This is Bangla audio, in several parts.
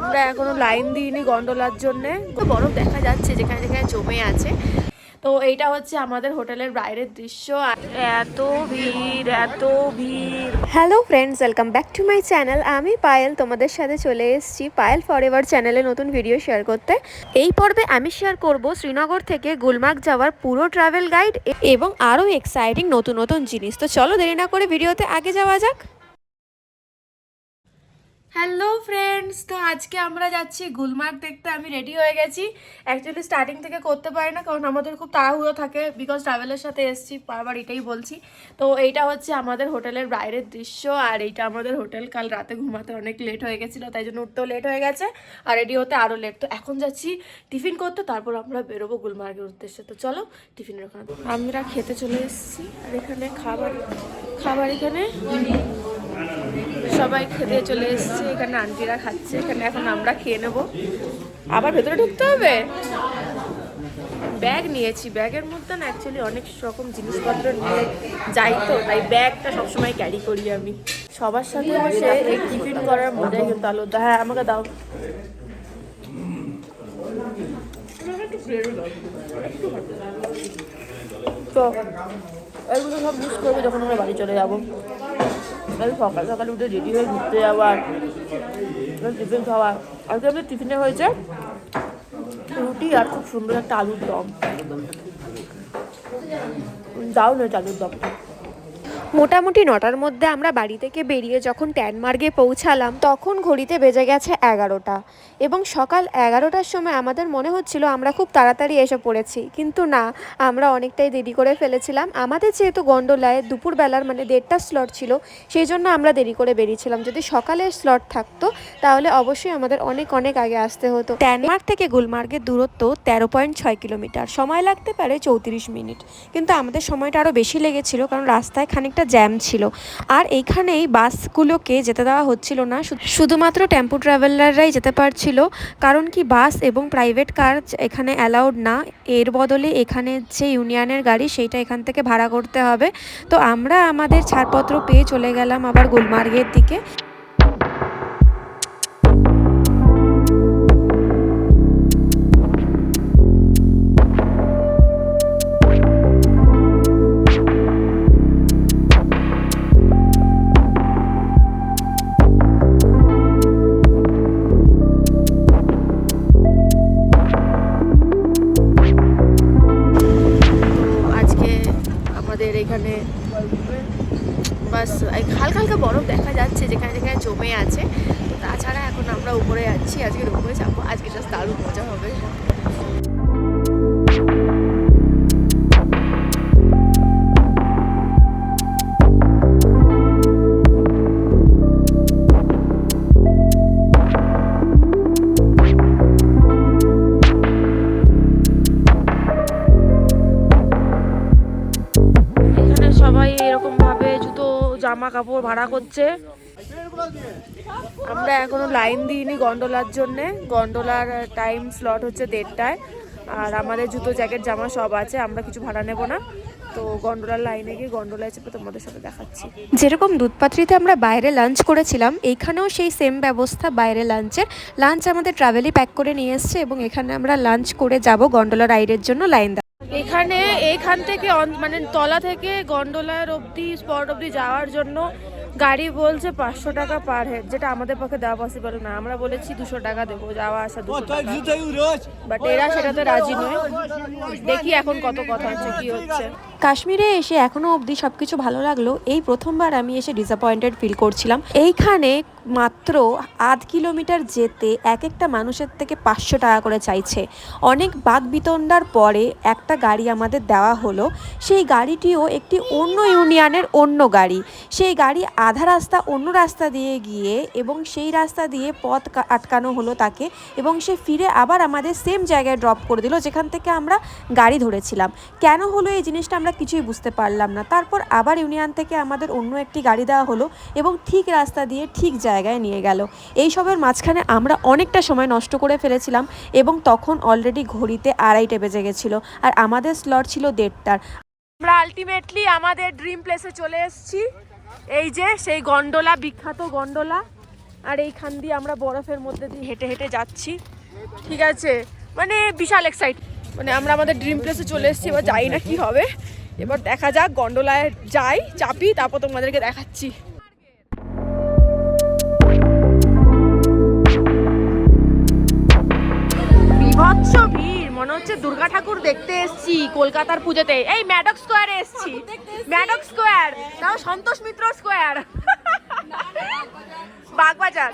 আমরা এখনো লাইন দিইনি গন্ডোলার জন্য। বরফ দেখা যাচ্ছে যেখানে যেখানে জমে আছে। তো এইটা হচ্ছে আমাদের হোটেলের বাইরের দৃশ্য। এত ভিড়, এত ভিড়। Hello friends, welcome back to my channel. আমি পায়েল তোমাদের সাথে চলে এসেছি পায়েল ফরএভার চ্যানেলে নতুন ভিডিও শেয়ার করতে। এই পর্বে আমি শেয়ার করব শ্রীনগর থেকে গুলমার্গ যাওয়ার পুরো ট্রাভেল গাইড এবং আরও এক্সাইটিং নতুন নতুন জিনিস। তো চলো দেরি না করে ভিডিওতে আগে যাওয়া যাক। হ্যালো ফ্রেন্ডস, তো আজকে আমরা যাচ্ছি গুলমার্গ দেখতে। আমি রেডি হয়ে গেছি। অ্যাকচুয়ালি স্টার্টিং থেকে করতে পারি না, কারণ আমাদের খুব তাড়াহুড়ো থাকে, বিকজ ট্রাভেলের সাথে এসেছি, বারবার এটাই বলছি। তো এইটা হচ্ছে আমাদের হোটেলের বাইরের দৃশ্য, আর এইটা আমাদের হোটেল। কাল রাতে ঘুমাতে অনেক লেট হয়ে গেছিলো, তাই জন্য উঠতেও লেট হয়ে গেছে, আর রেডি হতে আরও লেট। তো এখন যাচ্ছি টিফিন করতে, তারপর আমরা বেরোবো গুলমার্গের উদ্দেশ্যে। তো চলো টিফিনের ওখানে আমরা খেতে চলে এসেছি। আর এখানে খাবার এখানে সবাই খেতে চলে এসছে। এখানে আন্টিরা খাচ্ছে, এখানে এখন আমরা খেয়ে নেব। আবার ভেতরে ঢুকতে হবে। ব্যাগ নিয়েছি, ব্যাগের মধ্যে না অ্যাকচুয়ালি অনেক রকম জিনিসপত্র নিয়ে যাই, তো তাই ব্যাগটা সবসময় ক্যারি করি আমি। সবার সাথে বসে এই টিফিন করার মজাই কিন্তু আলাদা। হ্যাঁ, আমাকে দাও। তো এগুলো সব মিস করবো যখন আমরা বাড়ি চলে যাবো। সকাল সকাল উঠে রেডি হয়ে ঘুরতে যাওয়ার, টিফিন খাওয়া। আজকে আমাদের টিফিনে হয়েছে রুটি আর খুব সুন্দর একটা আলুর দম। দাও না আলুর দমটা। মোটামুটি 9টার মধ্যে আমরা বাড়ি থেকে বেরিয়ে যখন ট্যানমার্গে পৌঁছালাম, তখন ঘড়িতে বেজে গেছে 11টা। এবং সকাল 11টার সময় আমাদের মনে হচ্ছিল আমরা খুব তাড়াতাড়ি এসে পড়েছি, কিন্তু না, আমরা অনেকটাই দেরি করে ফেলেছিলাম। আমাদের যেহেতু গন্ডোলায় দুপুরবেলার মানে 1:30 স্লট ছিল, সেই জন্য আমরা দেরি করে বেরিয়েছিলাম। যদি সকালের স্লট থাকতো তাহলে অবশ্যই আমাদের অনেক অনেক আগে আসতে হতো। ট্যানমার্গ থেকে গুলমার্গের দূরত্ব 13.6 কিলোমিটার, সময় লাগতে পারে 34 মিনিট, কিন্তু আমাদের সময়টা আরও বেশি লেগেছিল, কারণ রাস্তায় খানিকটা জ্যাম ছিল। আর এইখানেই বাসগুলোকে যেতে দেওয়া হচ্ছিল না, শুধুমাত্র টেম্পো ট্রাভেলাররাই যেতে পারছিল, কারণ কি বাস এবং প্রাইভেট কার এখানে অ্যালাউড না। এর বদলে এখানে যে ইউনিয়নের গাড়ি, সেইটা এখান থেকে ভাড়া করতে হবে। তো আমরা আমাদের ছাড়পত্র পেয়ে চলে গেলাম আবার গুলমার্গের দিকে। এখানে বাস হালকা হালকা বরফ দেখা যাচ্ছে যেখানে যেখানে জমে আছে। তাছাড়া এখন আমরা উপরে যাচ্ছি, আজকে উপরে যাবো। আজকে জাস্ট দারুণ মজা হবে। সবাই এরকম ভাবে জুতো জামা কাপড় ভাড়া করছে। আমরা এখনো লাইন দিইনি গন্ডোলার জন্যে। গন্ডোলার টাইম স্লট হচ্ছে 1:30টায়, আর আমাদের জুতো জ্যাকেট জামা সব আছে, আমরা কিছু ভাড়া নেব না। তো গন্ডোলার লাইনে গিয়ে গন্ডোলায় চেপে তোমাদের সাথে দেখাচ্ছি। যেরকম দুধপাত্রিতে আমরা বাইরে লাঞ্চ করেছিলাম, এইখানেও সেই সেম ব্যবস্থা। বাইরে লাঞ্চ আমাদের ট্রাভেলি প্যাক করে নিয়ে এসছে, এবং এখানে আমরা লাঞ্চ করে যাব গন্ডোলা রাইডের জন্য লাইন। এইখান থেকে মানে তলা থেকে গন্ডোলার অবধি, স্পট অবধি যাওয়ার জন্য গাড়ি বলছে 500 টাকা পার হেড, যেটা আমাদের পক্ষে দেওয়া পসিবল না। আমরা বলেছি 200 টাকা দেবো, যাওয়া আসা 200 টাকা, বাট এরা সেটাতে রাজি নয়। দেখি এখন কত কথা হচ্ছে, কি হচ্ছে। কাশ্মীরে এসে এখনও অবধি সব কিছু ভালো লাগলো, এই প্রথমবার আমি এসে ডিসঅ্যাপয়েন্টেড ফিল করছিলাম। এইখানে মাত্র 1/2 কিলোমিটার যেতে এক একটা মানুষের থেকে 500 টাকা করে চাইছে। অনেক বাক বিতণ্ডার পরে একটা গাড়ি আমাদের দেওয়া হলো। সেই গাড়িটিও একটি অন্য ইউনিয়নের অন্য গাড়ি। সেই গাড়ি আধা রাস্তা অন্য রাস্তা দিয়ে গিয়ে, এবং সেই রাস্তা দিয়ে পথ আটকানো হলো তাকে, এবং সে ফিরে আবার আমাদের সেম জায়গায় ড্রপ করে দিল যেখান থেকে আমরা গাড়ি ধরেছিলাম। কেন হলো এই জিনিসটা আমরা কিছুই বুঝতে পারলাম না। তারপর আবার ইউনিয়ন থেকে আমাদের অন্য একটি গাড়ি দেওয়া হলো, এবং ঠিক রাস্তা দিয়ে ঠিক জায়গায় নিয়ে গেল। এইসবের মাঝখানে আমরা অনেকটা সময় নষ্ট করে ফেলেছিলাম, এবং তখন অলরেডি ঘড়িতে 2:30 বেজে গেছিলো, আর আমাদের স্লট ছিল 1:30টার। আমরা আলটিমেটলি আমাদের ড্রিম প্লেসে চলে এসেছি। এই যে সেই গন্ডোলা, বিখ্যাত গন্ডোলা। আর এইখান দিয়ে আমরা বরফের মধ্যে দিয়ে হেঁটে হেঁটে যাচ্ছি, ঠিক আছে? মানে বিশাল এক্সাইট, মানে আমরা আমাদের ড্রিম প্লেসে চলে এসেছি। এবার যাই না কি হবে, এবার দেখা যাক, গন্ডোলায় যাই, চাপি, তারপর তোমাদেরকে দেখাচ্ছি। বিভৎস ভিড়, মনে হচ্ছে দুর্গা ঠাকুর দেখতে এসেছি কলকাতার পুজোতে। এই ম্যাডক স্কোয়ারে এসেছি, ম্যাডক স্কোয়ার, নাও সন্তোষ মিত্র স্কোয়ার, বাগবাজার,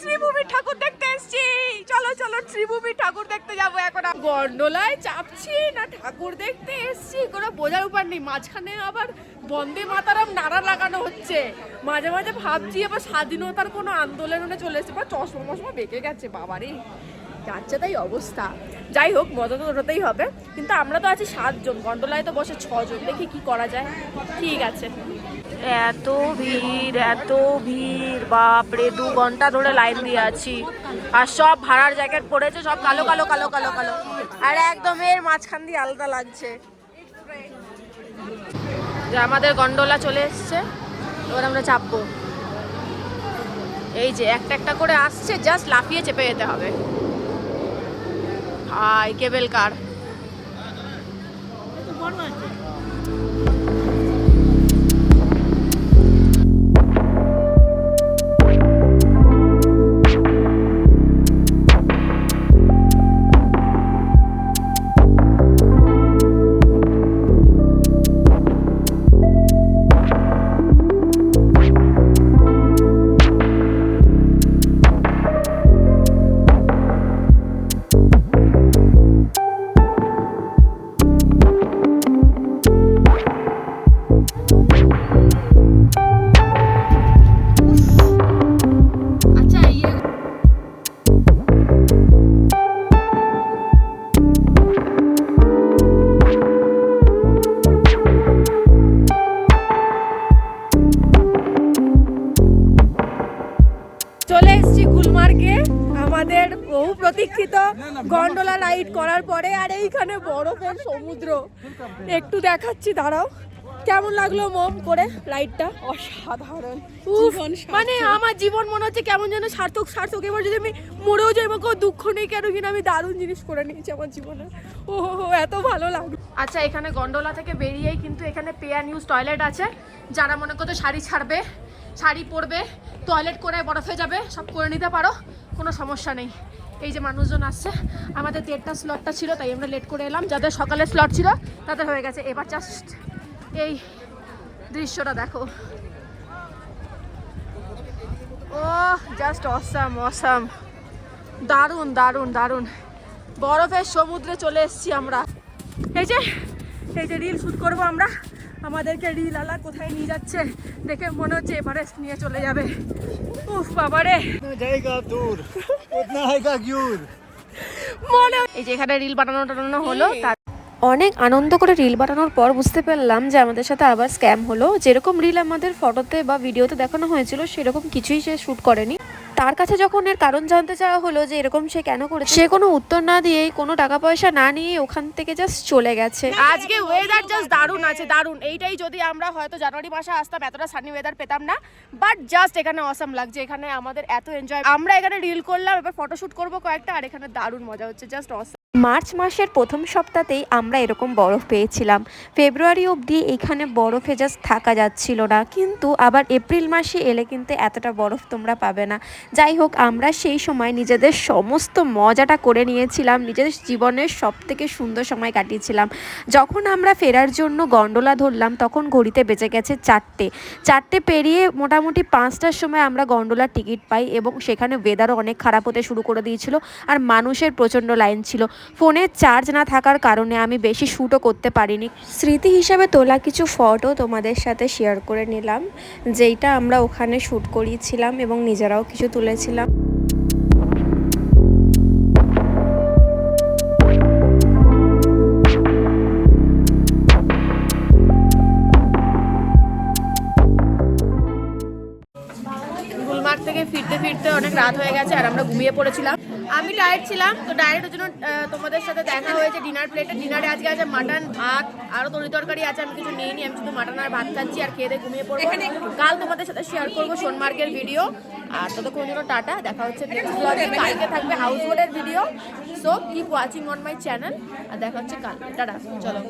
শ্রীভূমি ঠাকুর দেখতে এসেছি। চলো চলো শ্রীভূমি ঠাকুর দেখতে যাবো এখন। গন্ডোলায় চাপছি না ঠাকুর দেখতে এসেছি কোনো বোঝার উপর নেই। মাঝখানে আবার বন্দে মাতারাম নারা লাগানো হচ্ছে, মাঝে মাঝে ভাবছি আবার স্বাধীনতার কোনো আন্দোলনে চলে এসেছে, বা চশমা মশমা বেঁকে গেছে বাবারে, যাচ্ছে তাই অবস্থা। যাই হোক, মজা তো ওটাতেই হবে, কিন্তু আমরা তো আছি 7 জন, গন্ডোলায় তো বসে 6 জন, দেখি কি করা যায়। ঠিক আছে। এত ভিড় বাপরে, 2 ঘন্টা ধরে লাইন দিয়ে আছি, আর সব ভাড়ার জ্যাকেট পরেছে, সব কালো কালো কালো কালো কালো, আর একদম এর মাঝখান দিয়ে আলাদা লাগছে। যে আমাদের গন্ডোলা চলে এসছে, এবার আমরা চাপবো। এই যে একটা একটা করে আসছে, জাস্ট লাফিয়ে চেপে যেতে হবে। হাই কেবল কার, চলে এসেছি গুলমার্গে আমাদের বহু প্রতীক্ষিত গন্ডোলা রাইড করার পরে। আর এইখানে বরফের সমুদ্র একটু দেখাচ্ছি, দাঁড়াও। কেমন লাগলো মম করে রাইডটা? অসাধারণ, মানে আমার জীবন মনে হচ্ছে কেমন যেন সার্থক সার্থক। এবার যদি আমি মরেও যাই, আমার কোনো দুঃখ নেই, কেন কিনা আমি দারুণ জিনিস করে নিয়েছি আমার জীবনে। ও এত ভালো লাগলো। আচ্ছা, এখানে গন্ডোলা থেকে বেরিয়েই কিন্তু এখানে পে অ্যান্ড ইউজ টয়লেট আছে। যারা মনে করতো শাড়ি ছাড়বে, শাড়ি পরবে, টয়লেট করে বরফে যাবে, সব করে নিতে পারো, কোনো সমস্যা নেই। এই যে মানুষজন আসছে, আমাদের 1:30টা স্লটটা ছিল, তাই আমরা লেট করে এলাম। যাদের সকালে স্লট ছিল তাদের হয়ে গেছে। এবার জাস্ট এই দৃশ্যটা দেখো, ও জাস্ট অসাম অসাম, দারুণ দারুণ দারুণ। বরফের সমুদ্রে চলে এসেছি আমরা। এই যে রিল শুট করবো আমরা, আমাদেরকে রিল আলা কোথায় নিয়ে যাচ্ছে দেখে মনে হচ্ছে এভারেস্ট নিয়ে চলে যাবে। উফ বাবারে, এই যে এখানে রিল বানানো হলো। অনেক আনন্দ করে রিল বানানোর পর বুঝতে পারলাম যে আমাদের সাথে আবার স্ক্যাম হলো। যেরকম রিল আমাদের ফটোতে বা ভিডিওতে দেখানো হয়েছিল সেরকম কিছুই সে শ্যুট করেনি। তার কাছে যখন এর কারণ জানতে চাওয়া হলো যে এরকম সে কেন করেছে, সে কোনো উত্তর না দিয়েই, কোনো টাকা পয়সা না নিয়ে ওখান থেকে জাস্ট চলে গেছে। আজকে ওয়েদার জাস্ট দারুণ আছে, দারুণ। এইটাই যদি আমরা হয়তো জানুয়ারি মাসে আসতাম, এতটা সানি ওয়েদার পেতাম না। বাট জাস্ট এখানে অসাম লাগছে, এখানে আমাদের এত এনজয়। আমরা এখানে রিল করলাম, এবার ফটোশুট করবো কয়েকটা, আর এখানে দারুণ মজা হচ্ছে, জাস্ট অসাম। মার্চ মাসের প্রথম সপ্তাহতেই আমরা এরকম বরফ পেয়েছিলাম। ফেব্রুয়ারি অবধি এখানে বরফে জাস্ট থাকা যাচ্ছিল না, কিন্তু আবার এপ্রিল মাসে এলে কিন্তু এতটা বরফ তোমরা পাবে না। যাই হোক, আমরা সেই সময় নিজেদের সমস্ত মজাটা করে নিয়েছিলাম, নিজেদের জীবনের সবথেকে সুন্দর সময় কাটিয়েছিলাম। যখন আমরা ফেরার জন্য গন্ডোলা ধরলাম, তখন ঘড়িতে বেজে গেছে 4টে পেরিয়ে মোটামুটি 5টার সময় আমরা গন্ডোলার টিকিট পাই, এবং সেখানে ওয়েদারও অনেক খারাপ হতে শুরু করে দিয়েছিল, আর মানুষের প্রচণ্ড লাইন ছিল। ফোনে চার্জ না থাকার কারণে আমি বেশি শ্যুটও করতে পারিনি। স্মৃতি হিসাবে তোলা কিছু ফটো তোমাদের সাথে শেয়ার করে নিলাম, যেইটা আমরা ওখানে শ্যুট করিয়েছিলাম এবং নিজেরাও কিছু তুলেছিলাম। গুলমার্গ থেকে ফিরতে ফিরতে অনেক রাত রাত হয়ে গেছে আর আমরা ঘুমিয়ে পড়েছিলাম। আমি ডায়েট ছিলাম, তো ডায়েটের জন্য তোমাদের সাথে দেখা হয়েছে ডিনার প্লেটে। ডিনারে আজকে আছে মাটন, ভাত, আরও তরি তরকারি আছে। আমি কিছু নিয়ে নিই, আমি শুধু মাটন আর ভাত খাচ্ছি আর খেয়ে দিয়ে ঘুমিয়ে পড়বো। কাল তোমাদের সাথে শেয়ার করবো সোনমার্গের ভিডিও। আর ততক্ষণ জন্য টাটা, দেখা হচ্ছে নেক্সট ব্লগে। কালকে থাকবে হাউস বোটের video, so keep watching on my channel. আর দেখা হচ্ছে কাল, টাটা, চলো।